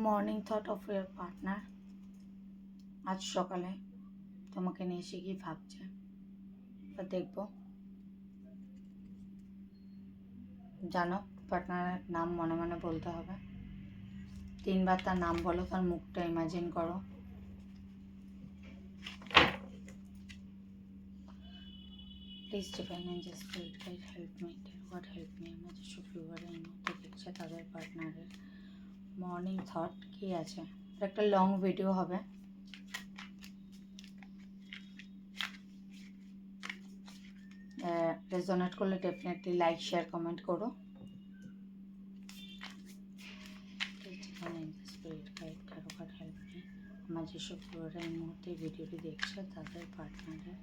Morning thought of your partner আজ সকালে তোমাকে নিয়ে এসে কি ভাবছে তা দেখব। জানো, পার্টনারের নাম মনে মনে বলতে হবে। 3 বার তার নাম বলো, তার মুখটা ইমাজিন করো। Please divine Angel spirit guide help me, god help me. আমার যেসব ভিউয়ার এই মুহূর্তে দেখছে তাদের পার্টনারের মর্নিং থট কী আছে। একটা লং ভিডিও হবে, রেজোনেট করলে ডেফিনেটলি লাইক শেয়ার কমেন্ট করো। স্পিরিট গাইড কারো কার হেল্প মি। আমার যেসব ভিউয়াররা এই মুহূর্তে ভিডিওটি দেখছে তাদের পার্টনারের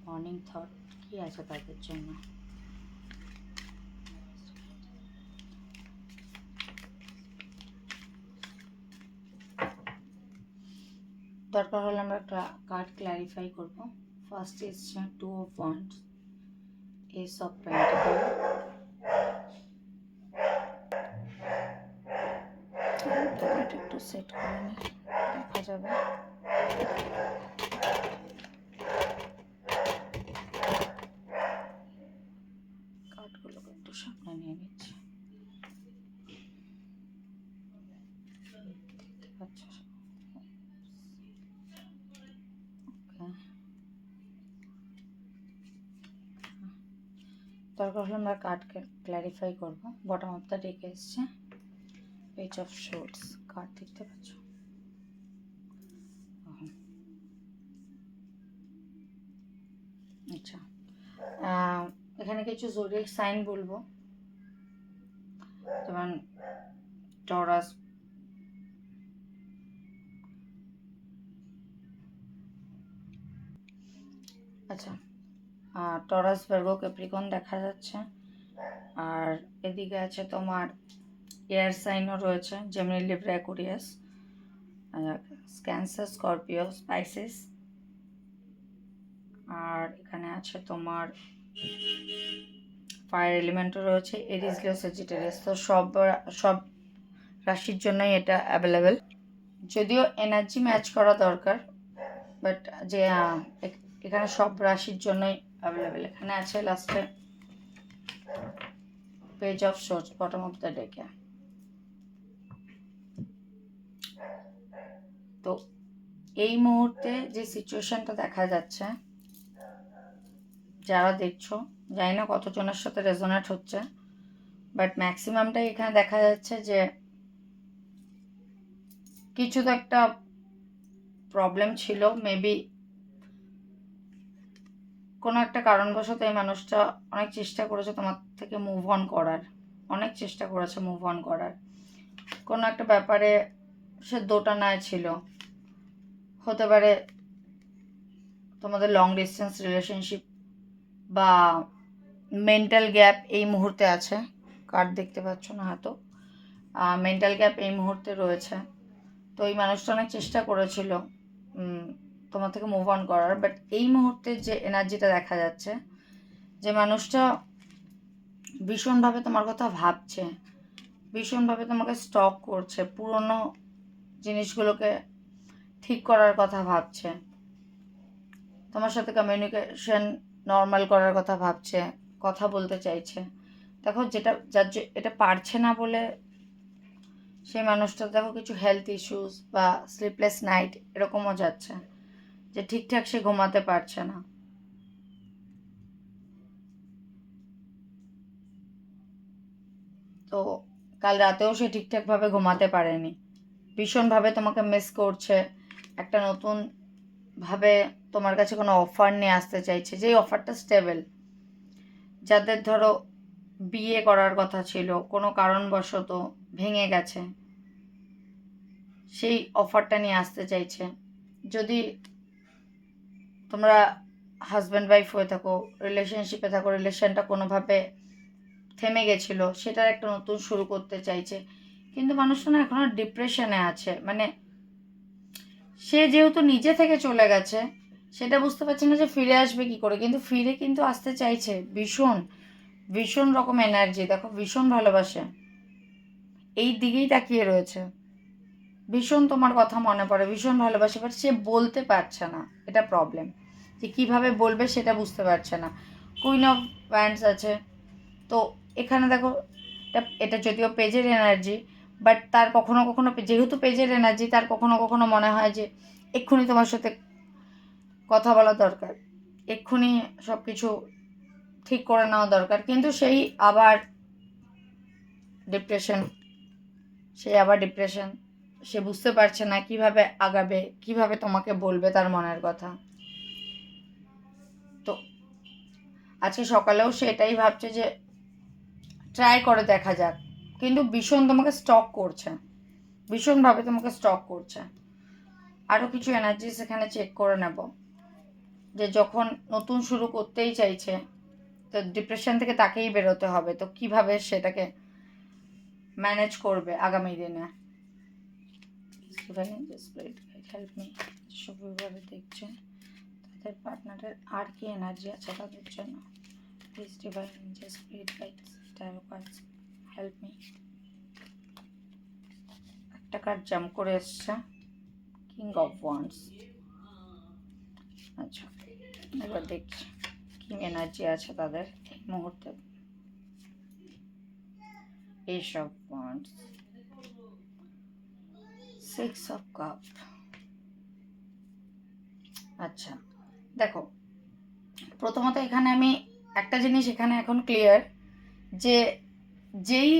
মর্নিং থট কী আছে তাদের জন্য। দরকার হলে আমরা একটা কার্ড ক্ল্যারিফাই করব। ফার্স্ট এসছে 2 of wands, S of pentacle, একটু সেট করে নিই, দেখা যাবে। কার্ডগুলোকে একটু সামনে নিয়ে নিচ্ছি, দেখতে পাচ্ছ? দরকার হলে আমরা কার্ডকে ক্ল্যারিফাই করব। বটম অফ দ্য ডেকে এসছে পেজ অফ শোর্টস, কার্ড দেখতে পাচ্ছ? আচ্ছা, এখানে কিছু জোডিয়াক সাইন বলবো, যেমন টরাস, আচ্ছা টরাস, ভার্গো, ক্যাপ্রিকন দেখা যাচ্ছে। আর এদিকে আছে তোমার এয়ার সাইনও রয়েছে, Gemini, Libra, Aquarius, Cancer, Scorpio, Pisces. আর এখানে আছে তোমার ফায়ার এলিমেন্টও রয়েছে, এরিস, লিও, স্যাজিটেরিয়াস। তো সব রাশির জন্যই এটা অ্যাভেলেবেল। যদিও এনার্জি ম্যাচ করা দরকার, বাট যে এখানে সব রাশির জন্যই অ্যাভেলেবেল। এখানে আছে লাস্টে page of shorts, bottom of the ডেকে। তো এই মুহূর্তে যে সিচুয়েশনটা দেখা যাচ্ছে, যারা দেখছো, জানি না কতজনের সাথে রেজোনেট হচ্ছে, বাট ম্যাক্সিমামটাই এখানে দেখা যাচ্ছে যে কিছু তো একটা প্রবলেম ছিল। মেবি কোনো একটা কারণবশত এই মানুষটা অনেক চেষ্টা করেছে তোমার থেকে মুভ অন করার, অনেক চেষ্টা করেছে মুভ অন করার। কোনো একটা ব্যাপারে সে দোটানায় ছিল, হতে পারে তোমাদের লং ডিস্টেন্স রিলেশনশিপ বা মেন্টাল গ্যাপ এই মুহূর্তে আছে। কার্ড দেখতে পাচ্ছ না হয়তো, মেন্টাল গ্যাপ এই মুহূর্তে রয়েছে। তো এই মানুষটা অনেক চেষ্টা করেছিল তোমার থেকে মুভ অন করার, বাট এই মুহূর্তে যে এনার্জিটা দেখা যাচ্ছে, যে মানুষটা ভীষণভাবে তোমার কথা ভাবছে, ভীষণভাবে তোমাকে স্টক করছে, পুরনো জিনিসগুলোকে ঠিক করার কথা ভাবছে, তোমার সাথে কমিউনিকেশন নর্মাল করার কথা ভাবছে, কথা বলতে চাইছে। দেখো, এটা পারছে না বলে সেই মানুষটা দেখো কিছু হেলথ ইস্যুস বা স্লিপলেস নাইট এরকমও যাচ্ছে, যে ঠিকঠাক সে ঘুমাতে পারছে না। তো কাল রাতেও সে ঠিকঠাকভাবে ঘুমাতে পারেনি, ভীষণভাবে তোমাকে মিস করছে। একটা নতুন ভাবে তোমার কাছে কোনো অফার নিয়ে আসতে চাইছে, যেই অফারটা স্টেবল। যাদের ধরো বিয়ে করার কথা ছিল, কোনো কারণবশত ভেঙে গেছে, সেই অফারটা নিয়ে আসতে চাইছে। যদি তোমরা হাজব্যান্ড ওয়াইফ হয়ে থাকো, রিলেশনশিপে থাকো, রিলেশনটা কোনোভাবে থেমে গেছিলো, সেটার একটা নতুন শুরু করতে চাইছে। কিন্তু মানুষটা না এখনো ডিপ্রেশনে আছে। মানে সে যেহেতু নিজে থেকে চলে গেছে, সেটা বুঝতে পারছে না যে ফিরে আসবে কি করে, কিন্তু ফিরে কিন্তু আসতে চাইছে। ভীষণ ভীষণ রকম এনার্জি, দেখো ভীষণ ভালোবাসে, এই দিকেই তাকিয়ে রয়েছে। ভীষণ তোমার কথা মনে পড়ে, ভীষণ ভালোবাসে, বাট সে বলতে পারছে না, এটা প্রবলেম, যে কীভাবে বলবে সেটা বুঝতে পারছে না। কুইন অফ ওয়ান্ডস আছে, তো এখানে দেখো এটা এটা যদিও পেজের এনার্জি, বাট তার কখনো কখনো, যেহেতু পেজের এনার্জি, তার কখনো কখনো মনে হয় যে এক্ষুনি তোমার সাথে কথা বলা দরকার, এক্ষুনি সব কিছু ঠিক করে নেওয়া দরকার, কিন্তু সেই আবার ডিপ্রেশন, সে বুঝতে পারছে না কিভাবে আগাবে, কিভাবে তোমাকে বলবে তার মনের কথা। তো আজকে সকালেও সে এটাই ভাবছে যে ট্রাই করে দেখা যাক, কিন্তু ভীষণ তোমাকে স্টক করছে, ভীষণভাবে তোমাকে স্টক করছে। আরও কিছু এনার্জি সেখানে চেক করে নেব, যে যখন নতুন শুরু করতেই চাইছে, তো ডিপ্রেশন থেকে তাকেই বেরোতে হবে, তো কিভাবে সেটাকে ম্যানেজ করবে আগামী দিনে। হেল্প মি, সবভাবে দেখছে তাদের পার্টনারের আর কি এনার্জি আছে তাদের জন্য। Please divine just spirit guides taro cards help me. একটা কার্ড জাম্প করে এসছে, কিং অফ ওয়ান্ডস। আচ্ছা, এবার দেখছি কি এনার্জি আছে তাদের এই মুহূর্তে। S of wands, six of cup. আচ্ছা দেখো, প্রথমত এখানে আমি একটা জিনিস এখানে এখন ক্লিয়ার, যে যেই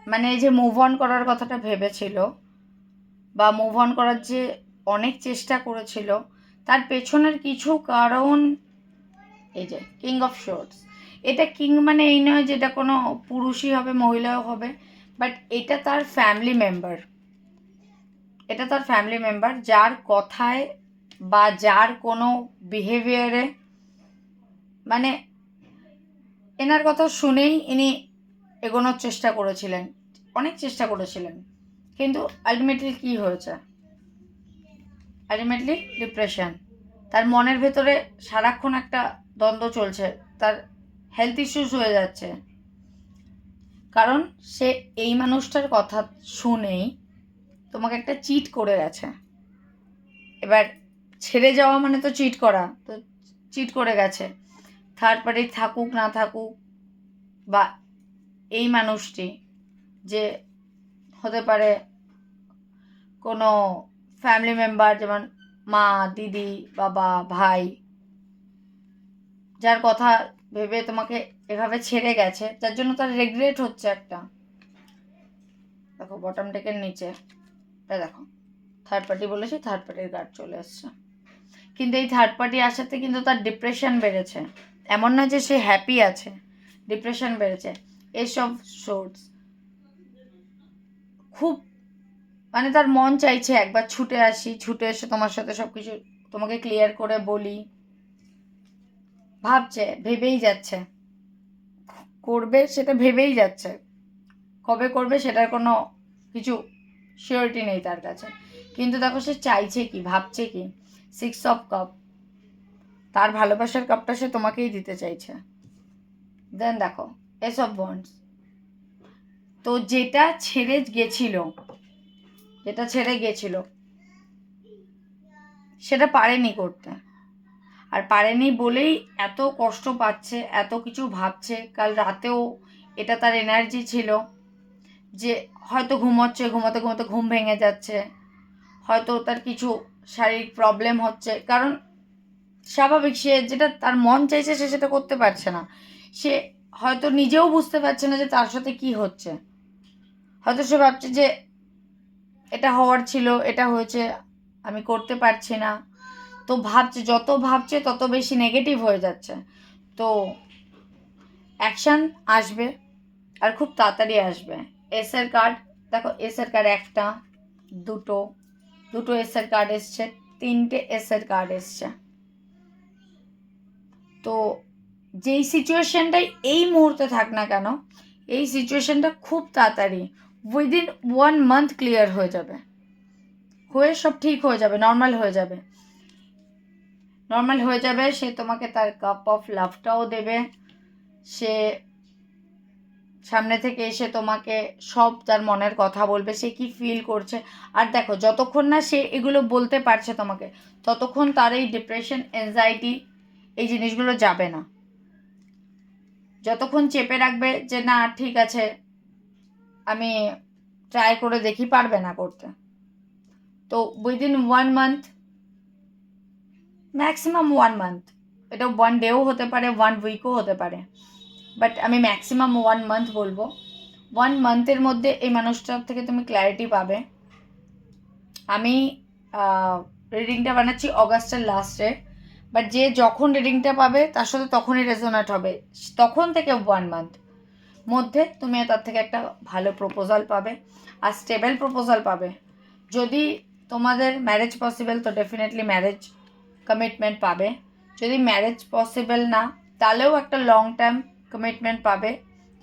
মানে এই যে মুভ অন করার কথাটা ভেবেছিল, বা মুভ অন করার যে অনেক চেষ্টা করেছিল, তার পেছনের কিছু কারণ, এই যে কিং অফ শোর্টস, এটা কিং মানে এই নয় যে এটা কোনো পুরুষই হবে, মহিলাও হবে, বাট এটা তার ফ্যামিলি মেম্বার, এটা তার ফ্যামিলি মেম্বার, যার কথায় বা যার কোনো বিহেভিয়ারে, মানে এনার কথা শুনেই ইনি এগোনোর চেষ্টা করেছিলেন, অনেক চেষ্টা করেছিলেন, কিন্তু আলটিমেটলি কী হয়েছে, আলটিমেটলি ডিপ্রেশন। তার মনের ভেতরে সারাক্ষণ একটা দ্বন্দ্ব চলছে, তার হেলথ ইস্যুস হয়ে যাচ্ছে, কারণ সে এই মানুষটার কথা শুনেই তোমাকে একটা চিট করে গেছে। এবার ছেড়ে যাওয়া মানে তো চিট করা, তো চিট করে গেছে। থার্ড পার্টি থাকুক না থাকুক, বা এই মানুষটি যে হতে পারে কোনো ফ্যামিলি মেম্বার, যেমন মা, দিদি, বাবা, ভাই, যার কথা ভেবে তোমাকে এভাবে ছেড়ে গেছে, যার জন্য তার রেগ্রেট হচ্ছে একটা। দেখো বটম টেকের নিচে দেখো থার্ড পার্টি বলেছি, থার্ড পার্টির কার্ড চলে এসছে, কিন্তু এই থার্ড পার্টি আসাতে কিন্তু তার ডিপ্রেশন বেড়েছে, এমন না যে সে হ্যাপি আছে, ডিপ্রেশন বেড়েছে। এস অফ সোর্ডস, খুব মানে তার মন চাইছে একবার ছুটে আসি, ছুটে এসে তোমার সাথে সব কিছু তোমাকে ক্লিয়ার করে বলি, ভাবছে, ভেবেই যাচ্ছে, করবে সেটা ভেবেই যাচ্ছে, কবে করবে সেটার কোনো কিছু সিওরিটি নেই তার কাছে, কিন্তু দেখো সে চাইছে কি, ভাবছে কি। সিক্স অফ কাপ, তার ভালোবাসার কাপটা সে তোমাকেই দিতে চাইছে। দেন দেখো এস অফ ওয়ান্ডস, তো যেটা ছেড়ে গেছিল সেটা পারেনি করতে, আর পারেনি বলেই এত কষ্ট পাচ্ছে, এত কিছু ভাবছে। কাল রাতেও এটা তার এনার্জি ছিল, যে হয়তো ঘুমোচ্ছে, ঘুমোতে ঘুমোতে ঘুম ভেঙে যাচ্ছে, হয়তো তার কিছু শারীরিক প্রবলেম হচ্ছে, কারণ স্বাভাবিক, সে যেটা তার মন চাইছে সে সেটা করতে পারছে না, সে হয়তো নিজেও বুঝতে পারছে না যে তার সাথে কি হচ্ছে, হয়তো সে ভাবছে যে এটা হওয়ার ছিল, এটা হয়েছে, আমি করতে পারছি না, তো ভাবছে, যত ভাবছে তত বেশি নেগেটিভ হয়ে যাচ্ছে। তো অ্যাকশান আসবে, আর খুব তাড়াতাড়ি আসবে। এসের কার্ড দেখো, এসের কার্ড একটা, দুটো এসের কার্ড এসছে, তিনটে এসের কার্ড এসছে। তো যেই সিচুয়েশনটাই এই মুহূর্তে থাক না কেন, এই সিচুয়েশনটা খুব তাড়াতাড়ি উইদিন 1 মান্থ ক্লিয়ার হয়ে যাবে, হয়ে সব ঠিক হয়ে যাবে, নর্মাল হয়ে যাবে। সে তোমাকে তার কাপ অফ লাভটাও দেবে, সে সামনে থেকে এসে তোমাকে সব তার মনের কথা বলবে, সে কি ফিল করছে। আর দেখো, যতক্ষণ না সে এগুলো বলতে পারছে তোমাকে, ততক্ষণ তার এই ডিপ্রেশন, অ্যাংজাইটি, এই জিনিসগুলো যাবে না। যতক্ষণ চেপে রাখবে যে না ঠিক আছে আমি ট্রাই করে দেখি, পারবে না করতে। তো উইদিন 1 মান্থ, ম্যাক্সিমাম 1 মান্থ, এটা 1 ডেও হতে পারে, 1 উইকও হতে পারে, বাট আমি ম্যাক্সিমাম 1 মান্থ বলবো। 1 মান্থের মধ্যে এই মানুষটার থেকে তুমি ক্ল্যারিটি পাবে। আমি রিডিংটা বানাচ্ছি অগাস্টের লাস্টে, বাট যে যখন রিডিংটা পাবে তার সাথে তখনই রেজোনেট হবে। তখন থেকে 1 মান্থ মধ্যে তুমি তার থেকে একটা ভালো প্রপোজাল পাবে, আর স্টেবল প্রপোজাল পাবে। যদি তোমাদের ম্যারেজ পসিবল, তো ডেফিনেটলি ম্যারেজ কমিটমেন্ট পাবে। যদি ম্যারেজ পসিবল না, তাহলেও একটা লং টার্ম কমিটমেন্ট পাবে,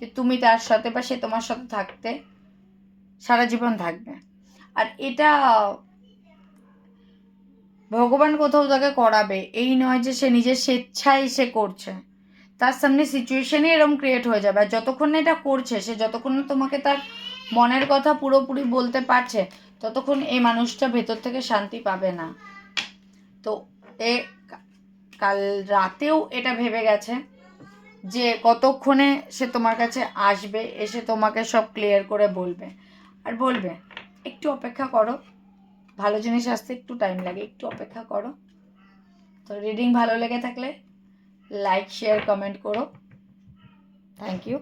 যে তুমি তার সাথে বা সে তোমার সাথে থাকতে সারা জীবন থাকবে। আর এটা ভগবান কোথাও তাকে করাবে, এই নয় যে সে নিজের স্বেচ্ছায় সে করছে। তার সামনে সিচুয়েশনই এরকম ক্রিয়েট হয়ে যাবে। আর যতক্ষণ না এটা করছে, সে যতক্ষণ না তোমাকে তার মনের কথা পুরোপুরি বলতে পারছে, ততক্ষণ এই মানুষটা ভেতর থেকে শান্তি পাবে না। তো এ কাল রাতেও এটা ভেবে গেছে যে কতক্ষণে সে তোমার কাছে আসবে, এসে তোমাকে সব ক্লিয়ার করে বলবে। আর বলবে, একটু অপেক্ষা করো, ভালো জিনিস আসতে একটু টাইম লাগে, একটু অপেক্ষা করো। তো রিডিং ভালো লেগে থাকলে লাইক, শেয়ার, কমেন্ট করো। Thank you.